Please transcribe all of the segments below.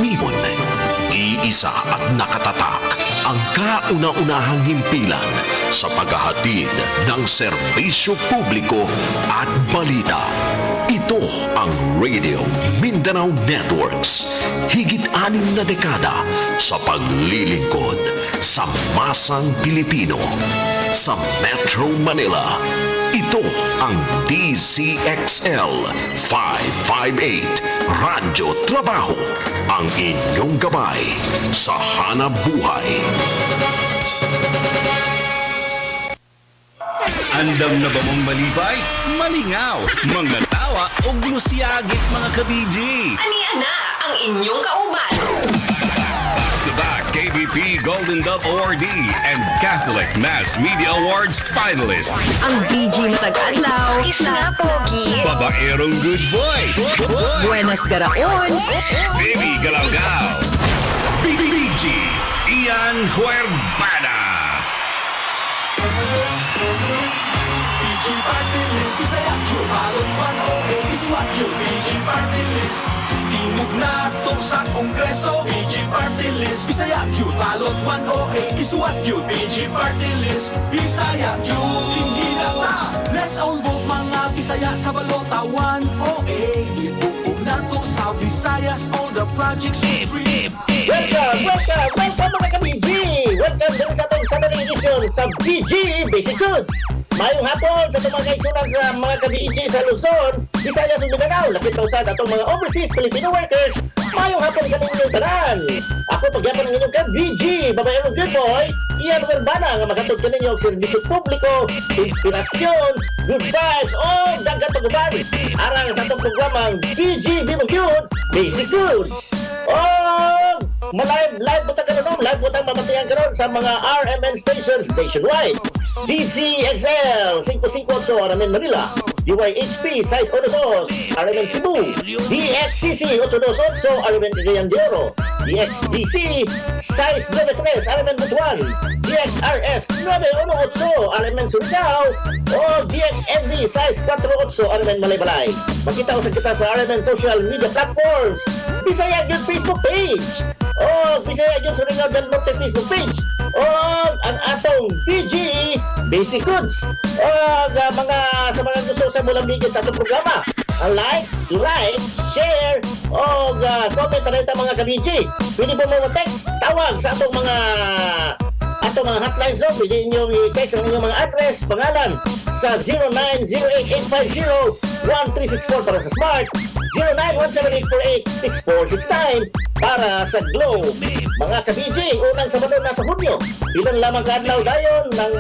sumibon. Iisa at nakatatak ang kauna-unahang himpilan sa paghahatid ng serbisyo publiko at balita. Ito ang Radio Mindanao Networks. Higit 6 na dekada sa paglilingkod sa masang Pilipino. Sa Metro Manila, ito ang DZXL 558 Radyo Trabaho, ang inyong gabay sa hanap buhay. Andam na ba mong malibay? Malingaw, mga tawa o glusiyagit mga ka-BG. Aniya na ang inyong kauban. Back-to-back KBP Golden Dove awardee and Catholic Mass Media Awards finalist. Ang BG Matag-Adlaw. Isna Pogi. Babaerong good boy. Buenas Garaon. Baby Galawgaw. BG Ian Huerbana. BG Party List, Bisaya Gyud, balot 108, isuwat yun. BG Party List, timog na to sa Kongreso. BG Party List, Bisaya Gyud, balot 108, isuwat yun. BG Party List, Bisaya Gyud, hinilang na. Let's all vote mga Bisaya sa balota 108. Iupog na to sa Visayas, all the projects we free. Welcome mga ka-BG! Welcome din sa itong Sunday edition sa BG Basic Goods. Mayong hapon sa itong mga kaigsunan sa mga ka-BG sa Luzon, Visayas ug Mindanao, lakit pausad atong mga overseas Filipino workers. Mayong hapon sa inyong tanan. Ako pagyapon ng inyong ka-BG, babaerong good boy, Ian Huerbana nga makatug ninyo og serbisyo publiko, inspirasyon, good vibes, o daghan pag-uban. Arang sa itong programang BG Gyud Basic Goods. Live po tayo mamatayan karon sa mga RMN stations nationwide. DZXL 558 RMN Manila, DYHP 612 RMN Cebu, DXCC 828 RMN Cagayan de Oro, DXDC 693 RMN Butuan, DXRS 918 RMN Surigao, o DXMV 648 RMN Malaybalay. Makita sa kita sa RMN social media platforms, Bisaya Gyud Facebook page, o Bisaya Gyud Surigao del Norte Facebook page, o ang atong BG Basic Goods. O sa mga gusto sa mulambigit sa atong programa, like, share, o comment na rin mga ka-BG. Pwede po mga text, tawag sa atong mga hotlines. So pwede inyong i-text ang inyong mga address, pangalan sa 0908-850-1364 para sa Smart, 0917-848-6469 para sa Globe. Mga ka-BG, unang Sabado na sa Hunyo, ilan lamang kaadlaw dayon ng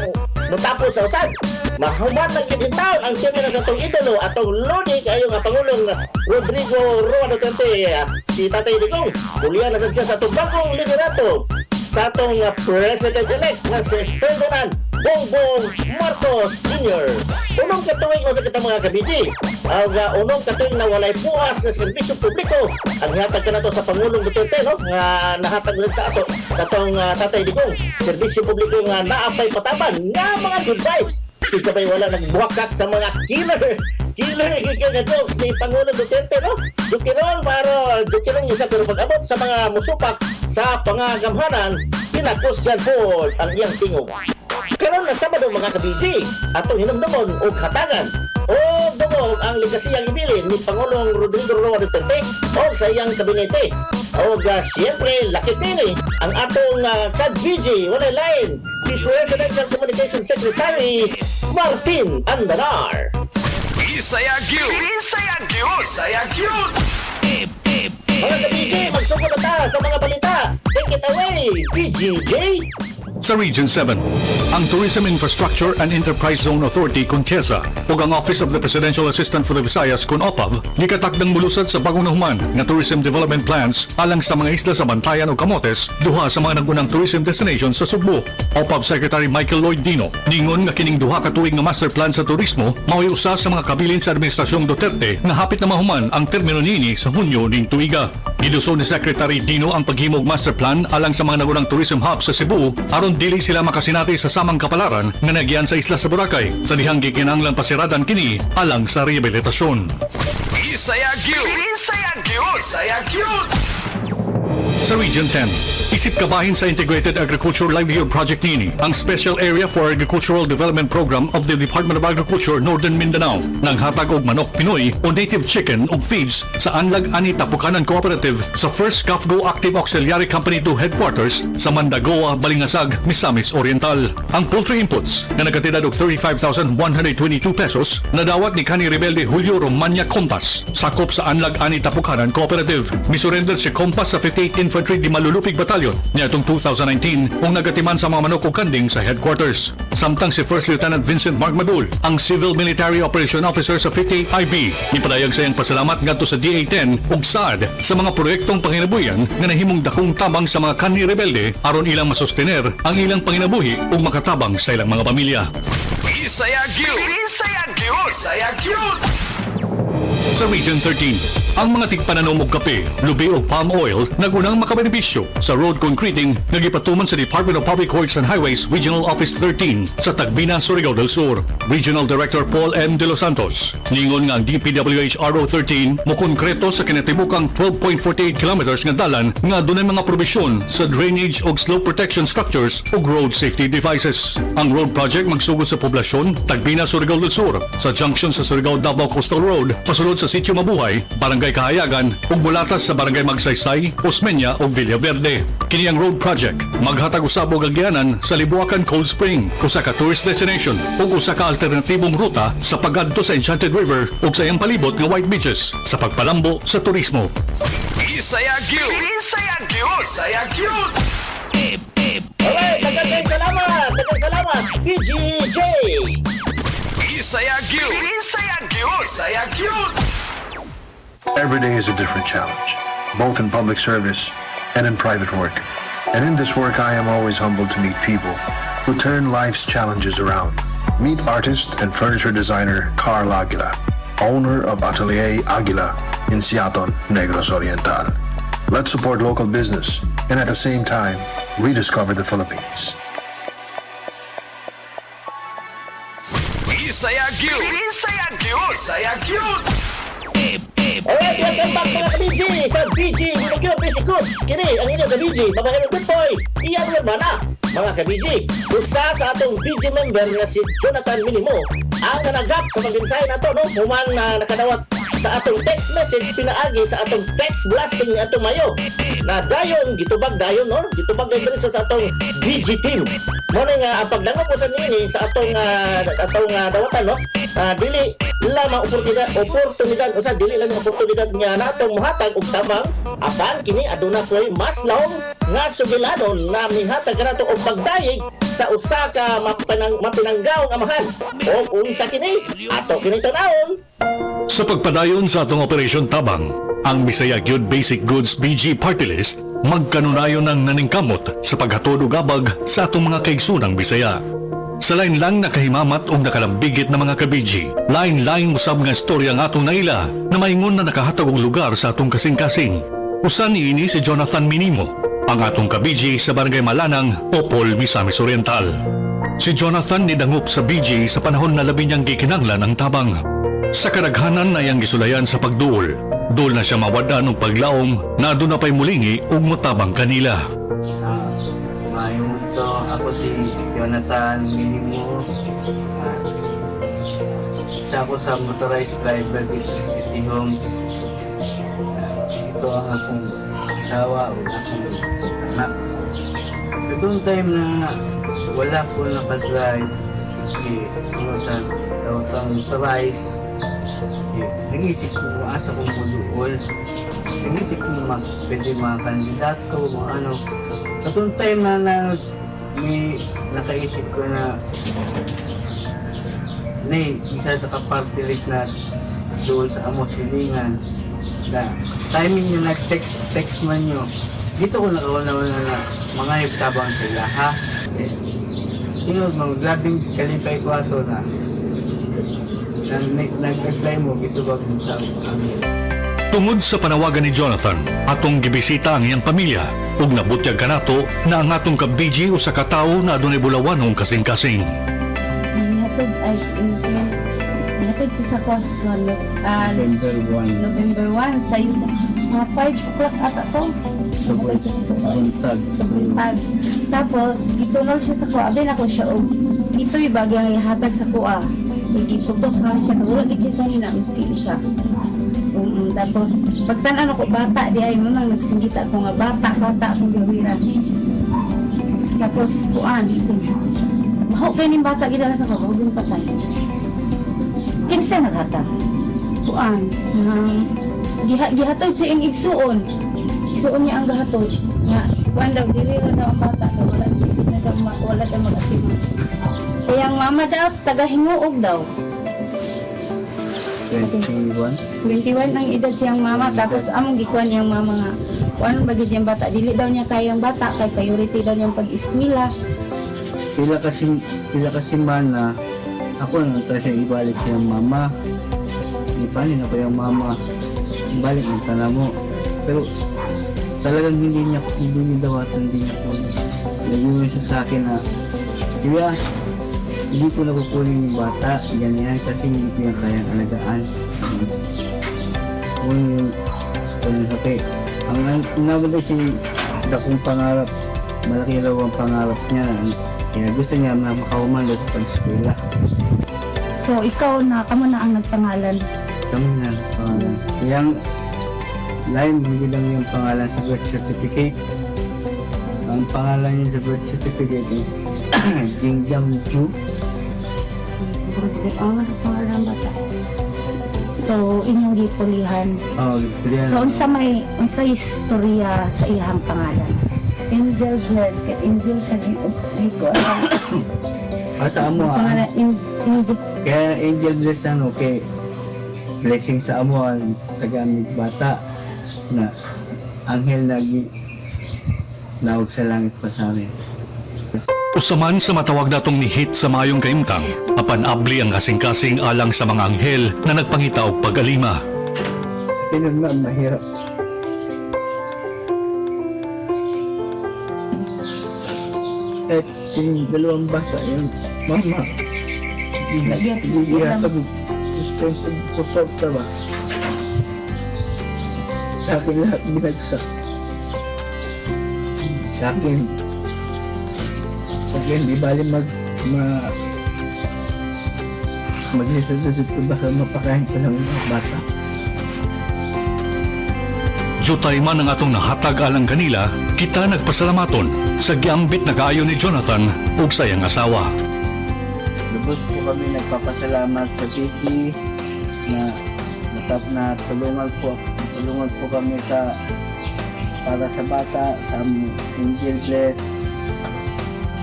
matapos sa usad. Mahuman ng kitintaon ang kemina sa itong idolo atong Lodi kayo nga Pangulong Rodrigo Roa Duterte, si Tatay Digong. Ulian na siya sa itong bagong liderato sa atong President-elect na si Ferdinand Bongbong Marcos Jr. Unong katuwing mo sa kitang mga ka-BG. Unong katuwing na walay puas na serbisyo publiko ang hatag ka na to sa Pangulong Duterte, no? Nahatag rin sa ato katong Tatay Digong. Serbisyo publiko nga naapay pataban nga mga good vibes. Sabay wala nagbuhakak sa mga killer na jokes ni Pangulong Duterte, no? Dukirong isa pero pag-abot sa mga musupak sa pangagamhanan, pinakusgan po ang iyang tingog. Karon na Sabado mga ka-BG, atong hinumdumon og hatagan o dumog ang ligasiyang ibilin ni Pangulong Rodrigo Roa Duterte o sa iyang kabinete. O siyempre, laki pili ang atong ka-BG, wala lain, si Presidential Communications Secretary Martin Andanar. Bisaya Gyud. Bisaya Gyud. Bisaya Gyud. Mga ka-BG, magsugod na ta sa mga balita. Take it away, BGJ. Sa Region 7, ang Tourism Infrastructure and Enterprise Zone Authority (CONTIESA) ug ang Office of the Presidential Assistant for the Visayas (CONOPAV) gikatakdang mulusad sa bagong nahuman nga tourism development plans alang sa mga isla sa Bantayan ug Camotes, duha sa mga nagunang tourism destinations sa Sugbo. OPAV Secretary Michael Lloyd Dino ningon nga kining duha ka tuig nga master plan sa turismo mao'y usa sa mga kabilin sa administrasyong Duterte nga hapit na mahuman ang termino niini sa Hunyo ning tuiga. Giluso ni Secretary Dino ang paghimog master plan alang sa mga nagunang tourism hub sa Cebu aron dili sila makasinati sa samang kapalaran nga nagyan sa isla sa Boracay sa dihang gikinahanglan pasiradan kini alang sa rehabilitasyon. Bisaya Gyud. Bisaya Gyud. Bisaya Gyud. Sa Region 10, isip kabahin sa Integrated Agriculture Livelihood Project nini ang Special Area for Agricultural Development Program of the Department of Agriculture Northern Mindanao nang hatag og manok Pinoy o native chicken o feeds sa Anlag Ani Tapukanan Cooperative sa First CAFGO Active Auxiliary Company 2 Headquarters sa Mandagoa, Balingasag, Misamis Oriental. Ang poultry inputs na nagkatidad og 35,122 pesos nadawat ni Kani Rebelde Julio Romania Compas sakop sa Anlag Ani Tapukanan Cooperative. Misurrender si Compas sa 58th Infantry di Malulupig Batalyon niya itong 2019 kung nagatiman sa mga manok o kanding sa headquarters. Samtang si First Lieutenant Vincent Mark Madul, ang Civil Military Operation Officer sa 58 IB, nipadayag sa iyang pasalamat ngadto sa DA-10 ug SAD sa mga proyektong panginabuhian nga nahimong dakong tabang sa mga Kani Rebelde aron ilang masustener ang ilang panginabuhi ug makatabang sa ilang mga pamilya. Bisaya Gyud! Bisaya Gyud! Bisaya Gyud! Sa Region 13, ang mga tigpananom og kape, lubi o palm oil nagunang makabenepisyo sa road concreting nagipatuman sa Department of Public Works and Highways Regional Office 13 sa Tagbina, Surigao del Sur. Regional Director Paul M. De Los Santos ningon nga ang DPWH RO 13 mo konkreto sa kinatibukang 12.48 kilometers nga dalan nga dunay mga probisyon sa drainage og slope protection structures ug road safety devices. Ang road project magsugod sa poblasyon Tagbina, Surigao del Sur sa junction sa Surigao Davao Coastal Road pasulod sa Sitio Mabuhay, Barangay Kahayagan ug mulatas sa Barangay Magsaysay, Osmeña ug Villa Verde. Kini ang road project maghatag usab og agyanan sa Libuacan Cold Spring, usa ka tourist destination ug usa ka alternatibong ruta sa pagadto sa Enchanted River ug sa iyang palibot nga White Beaches sa pagpalambo sa turismo. Bisaya Gyud! Bisaya Gyud! Bisaya Gyud! Alright, daghang salamat, PGJ! Bisaya Gyud! Bisaya Gyud! Bisaya Gyud! Every day is a different challenge, both in public service and in private work. And in this work, I am always humbled to meet people who turn life's challenges around. Meet artist and furniture designer Carl Aguila, owner of Atelier Aguila in Siaton, Negros Oriental. Let's support local business and at the same time, rediscover the Philippines. Bisaya Gyud! Bisaya Gyud! Bisaya Gyud! Alright, welcome back mga ka-BG sa BG Gyud Basic Goods. Kini ang inyong ka-BG, babae ng good boy, iyan mo ba na? Mga ka-BG, usa sa atong BG member na si Jonathan Minimo ang nanagap sa pag-insayo na ito, no? Human na nakadawat sa atong text message pinaagi sa atong text blasting ni atong mayo na dayon gitubag dayon, no? Gitubag dayon sa atong BG team. Mo nga ang pagdangop ko sa nini sa atong dawatan, no? Dili lamang oportunidad usa dili lang oportunidad nga natong mohatag og tabang apan kini aduna koy mas lawom nga sugilanon na mihatag kanato og pagdayeg sa usa ka mapinanggaong amahan o unsa kini ato kini tanawon. Sa pagpadayon sa atong Operation Tabang, ang Bisaya Gyud Basic Goods BG Party List magkanunayon ng naningkamot sa paghatod og abag sa atong mga kaigsunang Bisaya. Sa lain lang nakahimamat o nakalambigit na mga kabiji, lain-lain usab nga istorya ng atong naila na maingon na nakahatag og lugar sa atong kasing-kasing. Usan niini si Jonathan Minimo, ang atong kabiji sa Barangay Malanang, Opol, Misamis Oriental. Si Jonathan nidangup sa BG sa panahon na labi niyang gikinanglan ang tabang. Sa kadaghanan na iyang gisulayan sa pagduol, dool na siya mawadaan og paglaom na aduna pay mulingi ug motabang kanila. Maayong ito, ako si Jonathan Minimo. Isa ako sa motorized driver dito sa City Homes. Ito ang akong asawa o akong anak. Itong time na wala ko nakadrive, sa motorized, nag-isip ko kung asa kong muduol. Nag-isip ko pwede mga kandidato, mga ano. Katong time na may nakaisip ko na isa na ka-party list na doon sa amo silingan na timing nyo nag-text man nyo dito ko nakawala na mga tabang sila ha mga grabing kalipay ko ato na nag-reply mo dito ba kung sa amin. Tungod sa panawagan ni Jonathan, atong gibisita ang iyang pamilya ug nabutyag kanato na ang atong kabiji usa ka tawo na adunay bulawanong kasing-kasing. Nihatod ay nihatod sa sakon November 1 sa mga 5 o'clock ata to. Gihatag siya sa kuha. buntag. Sa buntag. Tapos, gitunol siya sa kuha. Abin ako siya, og ito'y bagyang ihatag sa kuha. Itutos naman siya, kagula gid siya sa nina, miski isa. Tapos, pagtanan ako bata, di ay mo nang nagsinggita ako nga bata akong gawiran. Tapos, kuan, sige. Baho kayo ng bata, gila sa kuha, huwag yung patay. Kinsa naghatag? Kuan, gihatod siya yung igsuon. Igsuon niya ang gahatod. Nga, kuan daw, dilira daw ang bata, daw wala daw mag-atima. Kaya ang mama daw, taga-hinguog daw. 21. 21 ang edad siyang mama, tapos among gikuan niyang mama nga, kuan bagid niyang bata, dili daw niya kayang bata, kay priority daw niyang pag-eskwela. Pila kasi mana, ako na ito siya ibalik siyang mama. Ipanin ako yung mama, ibalik ng tana mo. Pero talagang hindi niya dawatan, hindi niya po. Naging siya sa akin na, Kuya, hindi ko nakukunin yung bata, ganyan, kasi hindi ko yung kayang alagaan. Kung yung sabi, ang nabala si dakong pangarap, malaki raw ang pangarap niya. Kaya gusto niya na makahuman sa pag-eskwela. So ikaw na, kamo na ang nagpangalan. Kami na pangalan. Kaya lain hindi lang yung pangalan sa birth certificate. Ang pangalan niya sa birth certificate ay Bisaya Gyud. Ang pangalan bata. So inyong gipulihan. Yan. So unsa istorya sa iyang pangalan? Angel Bless, kay Angel siya ay ko alam. Sa amo Pangalan Angel. Kaya Angel Bless okay. Blessing sa amo ang tagamit bata na anghel lagi nawag sa langit pa sa amin. Usaman sa matawag natong nihit sa mayong kaimtang, apan abli ang kasing-kasing alang sa mga anghel na nagpangita og pag-alima. Kailan na mahirap. At yung dalawang bata, yung mama, hindi ako gusto yung support ba? Sa akin lahat binagsak. Sa akin, di bali maglisod-lisod ko baka mapakain ko lang mga bata. Jutay man ang atong nahatag alang kanila, kita nagpasalamaton sa giambit na kaayo ni Jonathan ug sa iyang asawa. Lubos po kami nagpapasalamat sa Titi na tulungan po kami para sa bata, sa Angel Bless.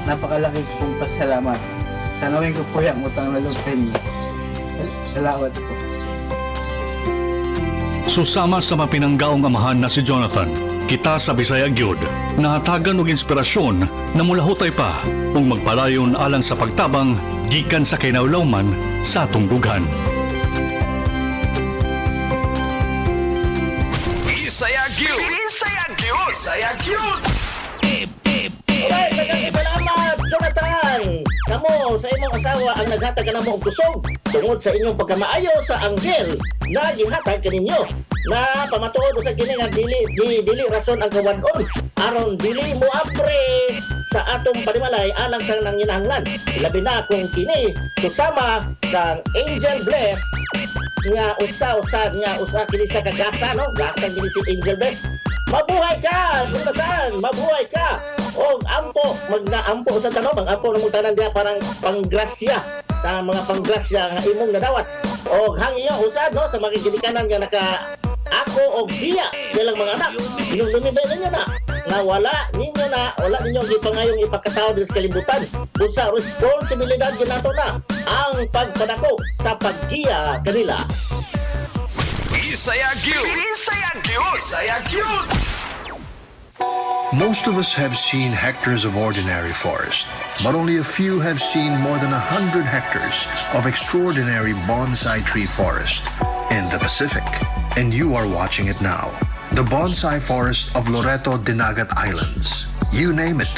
Napakalaki pong pasalamat. Tanawin ko po yung utang na loob sa inyo. Salamat po. Susama sa mapinanggaong amahan na si Jonathan, kita sa Bisaya Gyud, nahatagan og inspirasyon na mulahutay pa ug magpalayon alang sa pagtabang gikan sa kinahulawman sa atong dughan. Bisaya Gyud! Bisaya Gyud! Bisaya Gyud! Alright, maraming salamat, Jonathan! Kamo sa imong asawa ang naghatag ka na mo og kusog tungod sa inyong pagkamaayo sa anghel na gihatag kaninyo na pamatuod sa kini nga dili rason ang kawan-on aron dili mo apre sa atong panimalay alang sa nanginahanglan. Labi na kung kini susama sang Angel Bless nga usa kini sa kagasa, no? Gasa kini si Angel Bless. Mabuhay ka, Jonathan! Mabuhay ka! O ampo, magnaampo sa tanong, ang-ampo ng tanan diya parang panggrasya sa mga panggrasya nga imong nadawat. O hangiyo usad, no, sa mga ginikanan nga naka ako o biya silang mga anak. Yung lumibay na niya na wala ninyo gipangayong ipakatao din sa kalibutan. Usa responsibilidad ginato na ang pagpadako sa paggiya kanila. Bisaya Gyud! Bisaya Gyud! Bisaya Gyud! Most of us have seen hectares of ordinary forest, but only a few have seen more than 100 hectares of extraordinary bonsai tree forest in the Pacific. And you are watching it now. The bonsai forest of Loreto Dinagat Islands. You name it.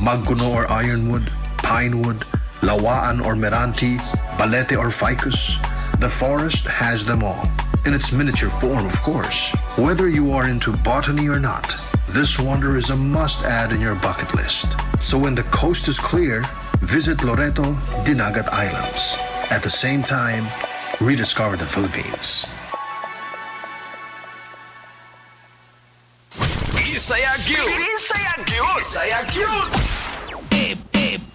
Magkuno or ironwood, pinewood, lawaan or meranti, balete or ficus. The forest has them all. In its miniature form, of course. Whether you are into botany or not, this wonder is a must-add in your bucket list. So when the coast is clear, visit Loreto, Dinagat Islands. At the same time, rediscover the Philippines. Bisaya Gyud! Bisaya Gyud! Bisaya Gyud!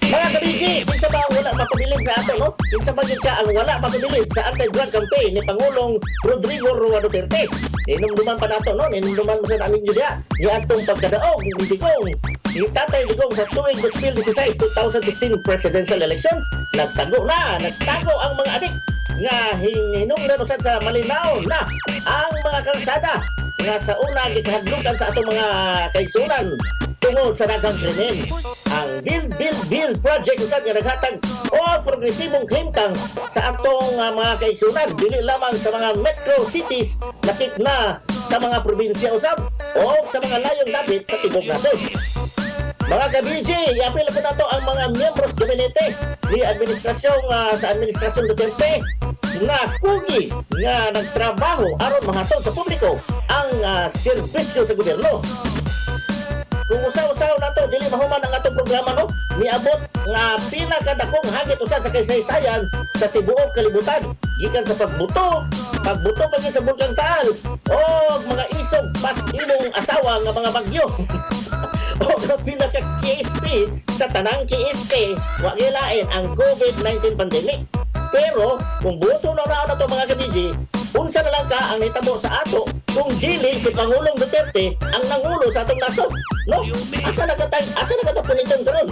Mga kabigi, kinsa ba ang wala mapabilib sa ato, no? Kinsa ba yun ka ang wala mapabilib sa anti-drug campaign ni Pangulong Rodrigo Roa Duterte? Inumduman pa nato, no? Inumduman mo sa nanin yun niya. Ni atong pagkadaog, ni Digong. Ni Tatay Digong sa tuwing 2016 presidential election, nagtago ang mga adik nga hinungdan usad sa malinaw na ang mga kalsada nga sa una gikahadlukan sa atong mga kaigsunan tungod sa daghang krimen. Ang Build project usad nga naghatag o progresibong klimtang sa atong mga kaigsunan dili lamang sa mga metro cities lakip na sa mga probinsya usab o sa mga layong labit sa tibok nasod. Mga ka-BG, i-apil po nato ang mga miyembros gabinete ni sa administrasyon Duterte na kugi nga nagtrabaho aron mahatod sa publiko ang serbisyo sa gobyerno. Kung usaw-usaw nato dili mahuman ang atong programa, no, miabot nga pinakadakong hagit usad sa kaysaysayan sa tibuok kalibutan gikan sa pagbuto pagin sa Bulkang Taal o mga isog pas imong asawa nga mga bagyo. O ang pinaka-KSP sa tanang KSP wa gilain ang COVID-19 pandemic. Pero kung buto na to mga kabiji, unsa na lang ka ang nahitabo sa ato kung dili si Pangulong Duterte ang nangulo sa atong nasod, no? Asa na punitong karon?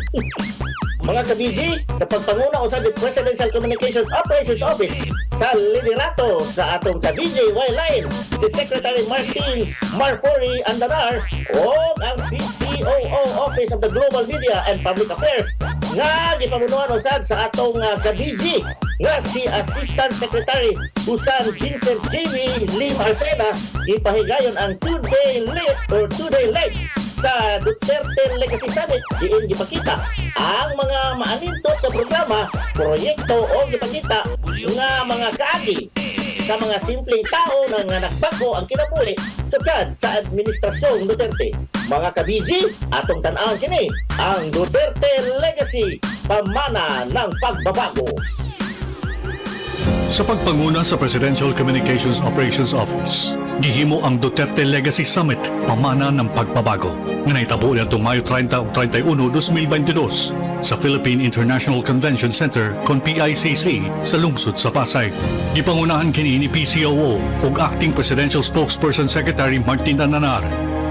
Mga kabiji, sa pagpanguna usad ni Presidential Communications Operations Office sa liderato sa atong kabiji Wayline, si Secretary Martin Marfori Andanar o ang PCOO Office of the Global Media and Public Affairs nga gipamunuan usad sa atong kabiji nga si Assistant Secretary Busan Vincent J.V. Lee Marcena ipahigayon ang two-day live sa Duterte Legacy Summit. Diin gipakita ang mga maanintot sa programa, proyekto o gipakita nga mga kaagi sa mga simpleng tao na nagbako ang kinabuhi sukad sa administrasyong Duterte. Mga kabiji, atong tan-awon kini ang Duterte Legacy, pamana ng pagbabago. Sa pagpanguna sa Presidential Communications Operations Office, gihimo ang Duterte Legacy Summit, pamana ng pagbabago, nga naitabo nitong Mayo 30 ug 31, 2022 sa Philippine International Convention Center kon PICC sa lungsod sa Pasay. Gipangunahan kini ni PCOO ug Acting Presidential Spokesperson Secretary Martin Ananar.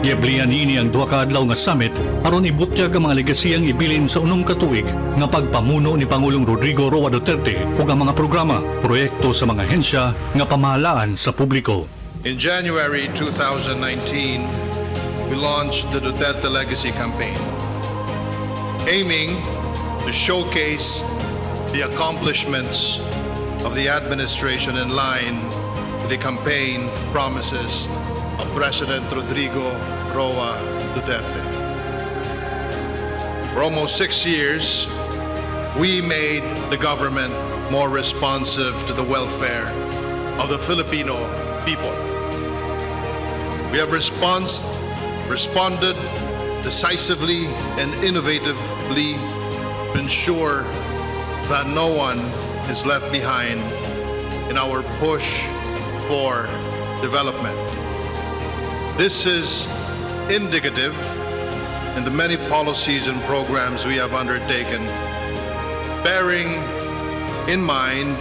Giablihan niini ang duha ka adlaw nga summit aron ibutyag ang mga legasiyang ibilin sa unong katuig nga pagpamuno ni Pangulong Rodrigo Roa Duterte ug ang mga programa, proyekto sa mga ahensya nga pamahalaan sa publiko. In January 2019, we launched the Duterte Legacy Campaign, aiming to showcase the accomplishments of the administration in line with the campaign promises of President Rodrigo Roa Duterte. For almost 6 years, we made the government more responsive to the welfare of the Filipino people. We have responded decisively and innovatively to ensure that no one is left behind in our push for development. This is indicative in the many policies and programs we have undertaken, bearing in mind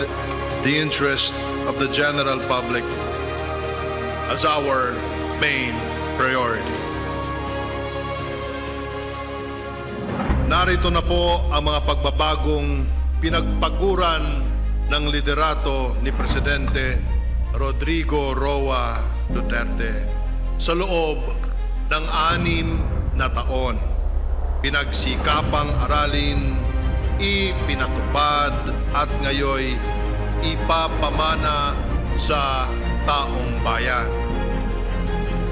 the interest of the general public as our main priority. Narito na po ang mga pagbabagong pinagpaguran ng liderato ni Presidente Rodrigo Roa Duterte sa loob ng 6 na taon. Pinagsikapang aralin, ipinatupad at ngayoy ipapamana sa taong bayan.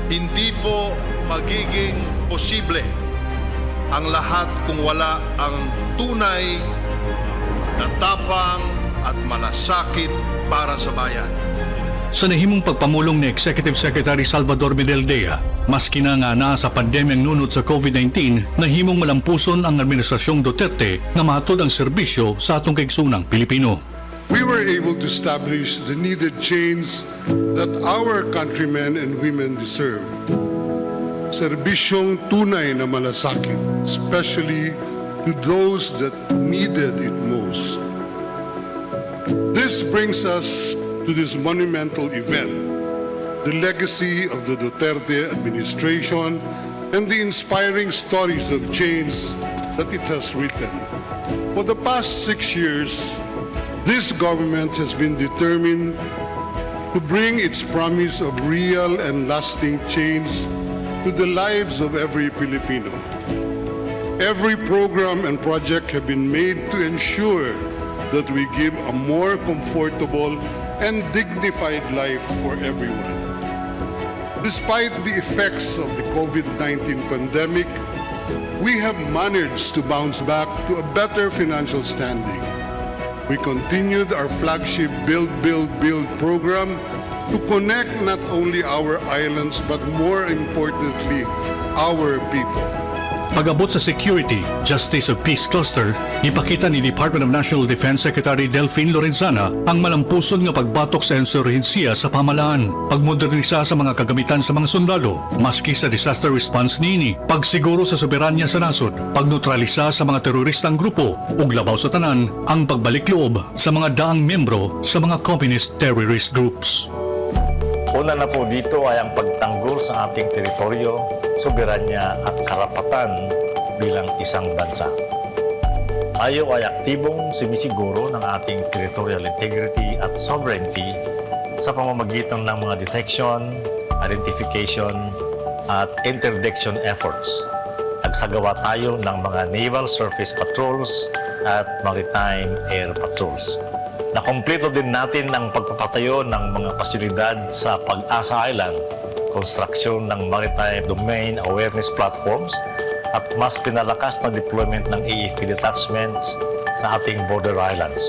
Hindi po magiging posible ang lahat kung wala ang tunay na tapang at malasakit para sa bayan. sa nahimong pagpamulong ni Executive Secretary Salvador Medaldea. Maski na nga na sa pandemyang nunod sa COVID-19, nahimong malampuson ang Administrasyong Duterte na mahatod ang serbisyo sa atong kaigsunang Pilipino. We were able to establish the needed change that our countrymen and women deserve. Serbisyong tunay na malasakit, especially to those that needed it most. This brings us to this monumental event, the legacy of the Duterte administration and the inspiring stories of change that it has written. For the past 6 years, this government has been determined to bring its promise of real and lasting change to the lives of every Filipino. Every program and project have been made to ensure that we give a more comfortable and dignified life for everyone. Despite the effects of the COVID-19 pandemic, we have managed to bounce back to a better financial standing. We continued our flagship Build, Build, Build program to connect not only our islands but more importantly, our people. Pag-abot sa Security, Justice of Peace Cluster, ipakita ni Department of National Defense Secretary Delphine Lorenzana ang malampuson nga pagbatok sa insurhensiya sa pamalaan, pagmodernisa sa mga kagamitan sa mga sundalo, maski sa disaster response niini, pagsiguro sa soberanya sa nasod, pagnotralisa sa mga teroristang grupo, ug labaw sa tanan, ang pagbalik loob sa mga daang membro sa mga communist terrorist groups. Una na po dito ay ang pagtanggol sa ating teritoryo, soberanya at karapatan bilang isang bansa. Tayo ay aktibong simisiguro ng ating territorial integrity at sovereignty sa pamamagitan ng mga detection, identification at interdiction efforts. Nagsagawa tayo ng mga naval surface patrols at maritime air patrols. Nakompleto din natin ang pagpapatayo ng mga pasilidad sa Pag-asa Island, construction ng maritime domain awareness platforms, at mas pinalakas na deployment ng AFP detachments sa ating border islands.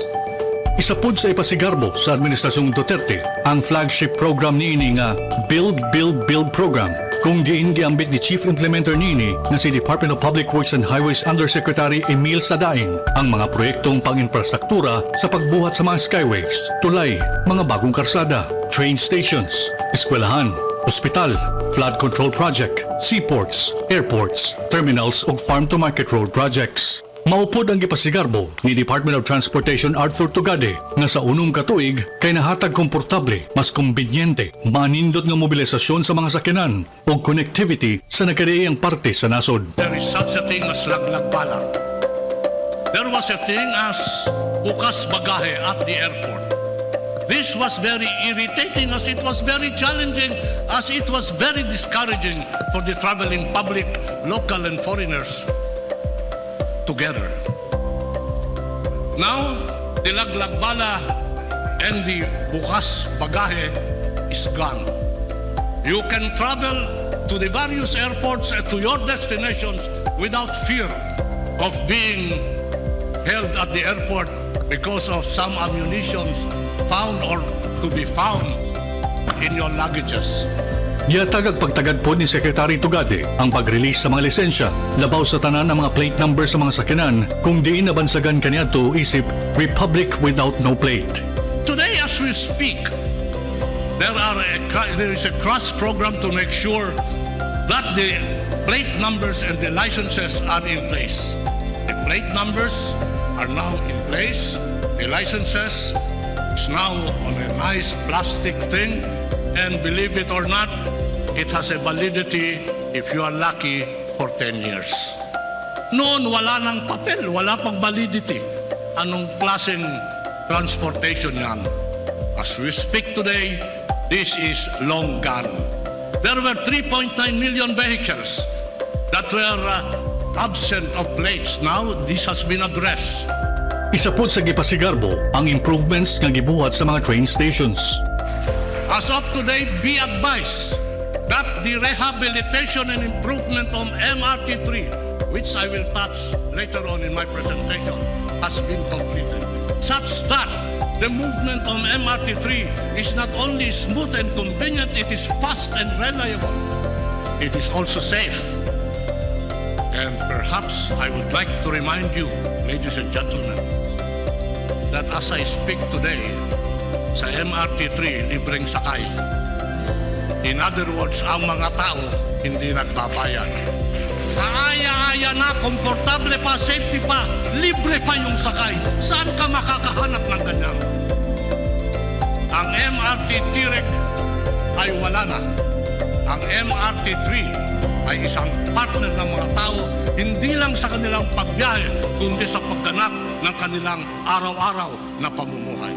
Isa pod sa ipasigarbo sa Administrasyong Duterte ang flagship program niini nga Build, Build, Build program, kung diin giambit ni Chief Implementer niini na si Department of Public Works and Highways Undersecretary Emil Sadain ang mga proyektong pang-infrastruktura sa pagbuhat sa mga skyways, tulay, mga bagong karsada, train stations, eskwelahan, ospital, flood control project, seaports, airports, terminals ug farm-to-market road projects. Maupod ang gipasigarbo ni Department of Transportation Arthur Tugade nga sa unong katuig kay nahatag komportable, mas kumbinyente, manindot nga mobilisasyon sa mga sakyanan o connectivity sa nagkadaiyang parte sa nasod. There is such a thing as laglagbala. There was a thing as bukas bagahe at the airport. This was very irritating as it was very challenging, as it was very discouraging for the traveling public, local and foreigners together. Now, the laglagbala and the bukas bagahe is gone. You can travel to the various airports and to your destinations without fear of being held at the airport because of some ammunitions found or to be found in your luggages. Gihatag pagtagad po ni Secretary Tugade ang pag-release sa mga lisensya, labaw sa tanan ng mga plate number sa mga sakyanan kung diin nabansagan kaniadto isip Republic without no plate. Today as we speak, there is a cross program to make sure that the plate numbers and the licenses are in place. The plate numbers are now in place. The licenses is now on a nice plastic thing, and believe it or not, it has a validity, if you are lucky, for 10 years. Noon, wala nang papel, wala pang validity. Anong klaseng transportation yan? As we speak today, this is long gone. There were 3.9 million vehicles that were absent of plates. Now, this has been addressed. Isa po sa gipasigarbo ang improvements nga gibuhat sa mga train stations. As of today, be advised that the rehabilitation and improvement of MRT3, which I will touch later on in my presentation, has been completed, such that The movement on MRT3 is not only smooth and convenient, it is fast and reliable. It is also safe. And perhaps I would like to remind you, ladies and gentlemen, that as I speak today, sa MRT3, libreng sakay. In other words, ang mga tao hindi nagbabayad. Kaaya-aya na, komportable pa, safety pa, libre pa yung sakay. Saan ka makakahanap ng ganyan? Ang MRT Direct ay wala na. Ang MRT3 ay isang partner ng mga tao, hindi lang sa kanilang pagbiyahe, kundi sa pagganap ng kanilang araw-araw na pamumuhay.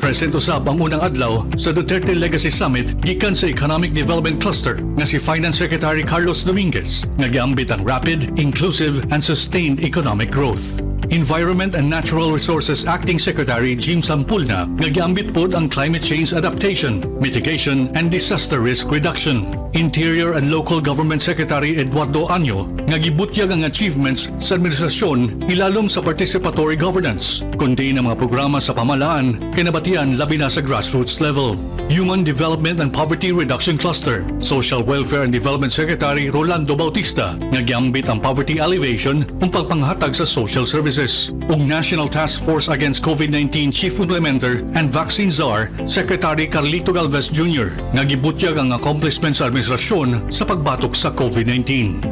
Present usab ang unang adlaw sa Duterte Legacy Summit gikan sa Economic Development Cluster nga si Finance Secretary Carlos Dominguez nga giambit ang rapid, inclusive, and sustained economic growth. Environment and Natural Resources Acting Secretary Jim Sampulna nga giambit pod ang climate change adaptation, mitigation, and disaster risk reduction. Interior and Local Government Secretary Eduardo Año nga gibutyag ang achievements sa administrasyon ilalom sa participatory governance, kundi ng mga programa sa pamahalaan kinabatian labi na sa grassroots level. Human Development and Poverty Reduction Cluster, Social Welfare and Development Secretary Rolando Bautista nga giambit ang poverty alleviation ug pagpanghatag sa social services. Ug National Task Force Against COVID-19 Chief Implementer and Vaccine Czar Secretary Carlito Galvez Jr. nga gibutyag ang accomplishments sa administrasyon sa pagbatok sa COVID-19.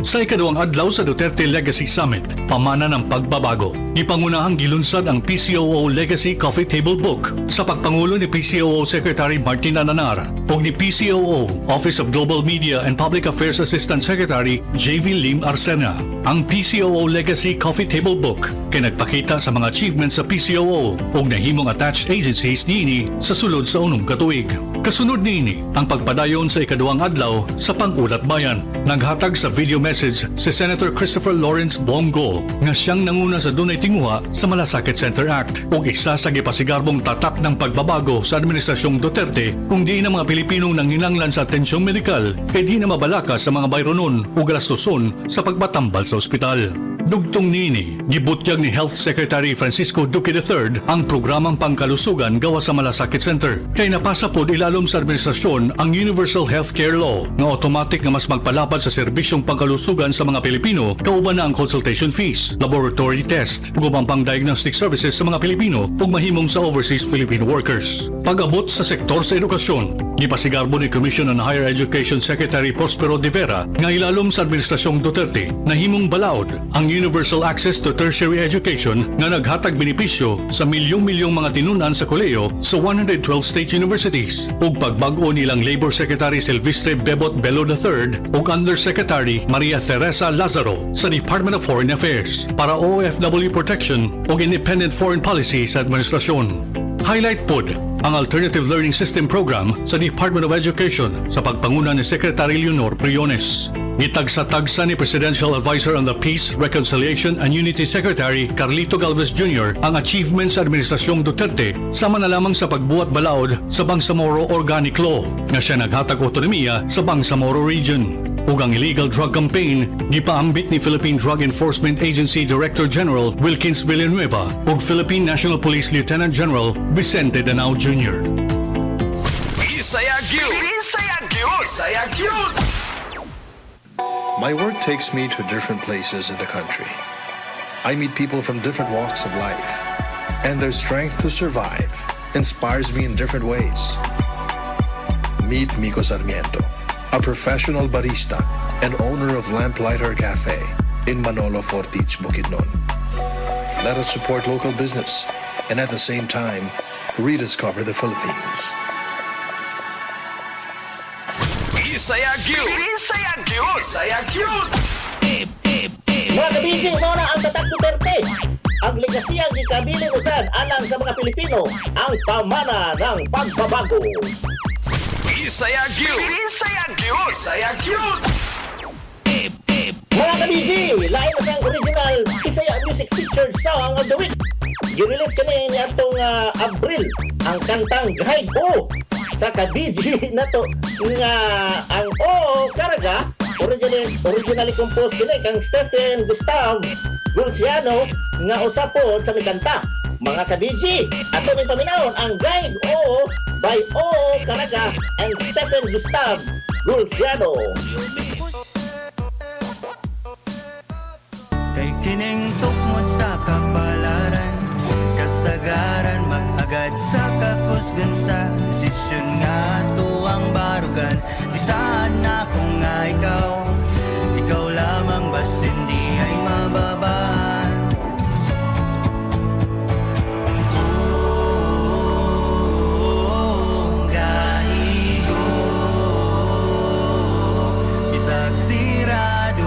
Sa ikaduwang adlaw sa Duterte Legacy Summit, pamana ng pagbabago. Gipangunahang gilunsad ang PCOO Legacy Coffee Table Book sa pagpangulo ni PCOO Secretary Martin Ananar o ni PCOO Office of Global Media and Public Affairs Assistant Secretary JV Lim Arsena. Ang PCOO Legacy Coffee Table Book kay nagpakita sa mga achievements sa PCOO o nahimong attached agencies niini sa sulod sa unong katuig. Kasunod niini ang pagpadayon sa ikaduwang adlaw sa Pangulat Bayan. Naghatag sa video message si Senator Christopher Lawrence Bongo nga siyang nanguna sa dunay tinguha sa Malasakit Center Act o isa sa gipasigarbong tatak ng pagbabago sa Administrasyong Duterte kung di na mga Pilipinong nanghinanglan sa atensyong medikal kay di na mabalaka sa mga bayronon o gastuson sa pagbatambal sa ospital. Dugtong niini, gibutyag ni Health Secretary Francisco Duque III ang programang pangkalusugan gawa sa Malasakit Center. Kay napasa pod ilalom sa administrasyon ang Universal Healthcare Law nga automatic nga mas magpalapad sa serbisyong pangkalusugan sa mga Pilipino kauban na ang consultation fees, laboratory test, ug ubang pang-diagnostic services sa mga Pilipino ug mahimong sa overseas Filipino workers. Pag-abot sa sektor sa edukasyon, gipasigarbo ni Commission on Higher Education Secretary Prospero de Vera nga ilalom sa administrasyong Duterte nahimong balaod ang Universal Access to Tertiary Education nga naghatag benepisyo sa milyong-milyong mga tinunan sa koleyo sa 112 state universities ug pagbag-o nilang Labor Secretary Silvestre Bebot Bello III ug Undersecretary Maria Teresa Lazaro sa Department of Foreign Affairs para OFW protection ug independent foreign policy sa administrasyon. Highlight pod ang Alternative Learning System Program sa Department of Education sa pagpanguna ni Secretary Leonor Briones. Gitagsa-tagsa ni Presidential Advisor on the Peace, Reconciliation and Unity Secretary Carlito Galvez Jr. ang achievements sa Administrasyong Duterte sama na lamang sa pagbuhat balaod sa Bangsamoro Organic Law nga siya naghatag otonomiya sa Bangsamoro Region. Ug ang illegal drug campaign gipaambit ni Philippine Drug Enforcement Agency Director General Wilkins Villanueva ug Philippine National Police Lieutenant General Vicente Danao Jr. Bisaya Gyud! Bisaya Gyud! Bisaya Gyud! My work takes me to different places in the country. I meet people from different walks of life, and their strength to survive inspires me in different ways. Meet Miko Sarmiento, a professional barista and owner of Lamplighter Cafe in Manolo Fortich, Bukidnon. Let us support local business and at the same time rediscover the Philippines. Bisaya Gyud! Bisaya Gyud! Bisaya Gyud! Mga kabijing, mo na ang tatak Duterte. Ang legasiyang ikabilin usan alang sa mga Pilipino ang pamana ng pagbabago. Bisaya Gyud! Bisaya Gyud! Bisaya Gyud! Mga kabijing, lain na sa original Bisaya Music Featured Song of the Week. Ginilis kani ni atong Abril ang kantang Guide O sa kabiji na to nga ang O Karaga originally composed kini kang Stephen Gustav Gulciano nga usapon sa mikanta mga ka-BG, ato may paminahon ang Guide O by O Caraga and Stephen Gustav Gulciano. Kay kining tukmod sa kapalaran, kasagaran mag-agad sa kakusgan sa desisyon nga tuwang barugan. Di saan ako nga ikaw lamang bas hindi ay mababaan. Oh, gahigo, bisag sirado.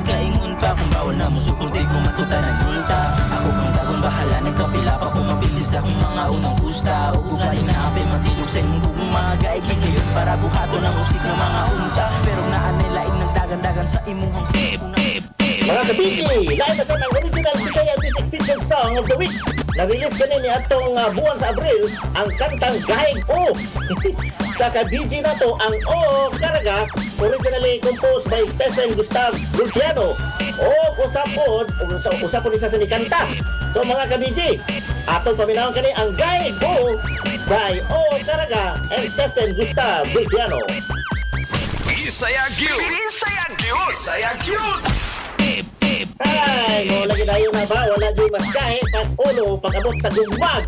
Kaingon pa kung bawal na musukol di ko matuta nagulta. Ako kang dagong bahala nagkapila pa kung mapilis akong mga unang gusta. O bugali na ape matilog sa imong gugma. Gaigin kayon para buhato ng musik ng mga unta. Pero naanilaing nagdagan-dagan sa imong hangkip. Mga ka-BG, lain na sa ang original Bisaya Music Featured Song of the Week. Na-release kanini atong buwan sa Abril ang kantang Gahig O. Sa ka-BG na to ang O Caraga, originally composed by Stephen Gustav Gulciano. O usapod isa sa ni kanta. So mga ka-BG, atong paminahon kani ang Gahig O by O Caraga and Stephen Gustav Gulciano. Bisaya Gyud! Bisaya Gyud! Bisaya Gyud! Ay, mo lagi tayo na ba? Wala dyan mas kahe, pas ulo, pag-abot sa gugma.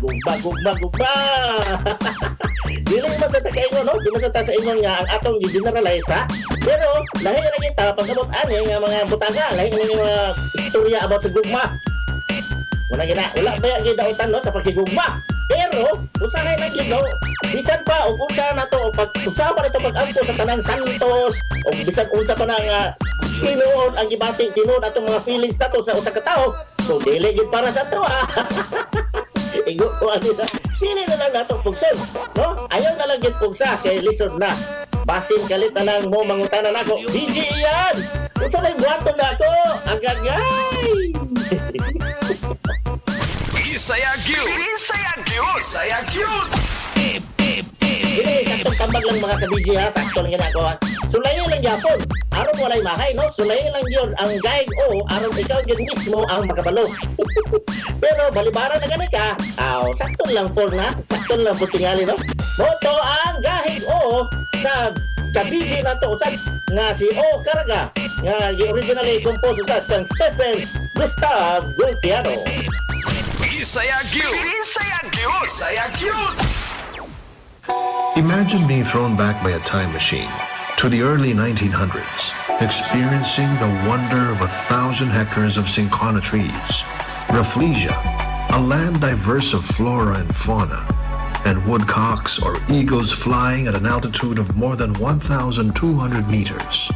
Dili naman sa takaingon, no? Di man sa ta sa ingon nga ang atong gi-generalize, ha? Pero, lahi na kita, pag-abot ani nga mga butaga, lahi na mga istorya about sa gugma. Wala ba yung gidautan, no? Sa pagkigugma. Pero, usahay na gino, bisan pa, o unsa na to, usaha pa na to pag-ampo sa Tanang Santos, o bisan unsa pa na nga, tinuod ang gibating tinuod atong mga feelings nato sa usa ka tawo. So dili gid para sa to ha. Igo ko ani na. Dili na lang natong pugson, no? Ayaw na lang gid pugsa kay listen na. Basin kalit na lang mo mangutanan nako. DJ yan. Unsa may buhaton nako? Agagay. Bisaya Gyud! Bisaya Gyud! Bisaya Gyud! Katong tambag lang mga ka-BG ha. Sakto lang yan ako ha. Sulayin lang yapon. Aron walay mahay, no? Sulayin lang yun ang Guide O. Aron ikaw yun mismo ang makabalo. Pero balibara na gani ka. Sakto lang po na. Sakto lang po tingali, no? Moto ang Guide O sa ka-BG na to. Usad nga si O Caraga. Nga originally composed usad kang Stephen Gustav Gulciano. Bisaya Gyud! Bisaya Gyud! Bisaya Gyud! Imagine being thrown back by a time machine to the early 1900s, experiencing the wonder of 1,000 hectares of cinchona trees, Rafflesia, a land diverse of flora and fauna, and woodcocks or eagles flying at an altitude of more than 1,200 meters.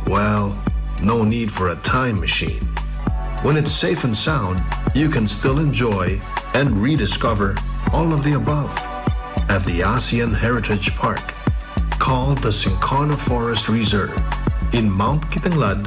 Well, no need for a time machine. When it's safe and sound, you can still enjoy and rediscover all of the above at the ASEAN Heritage Park, called the Cinchona Forest Reserve in Mount Kitanglad,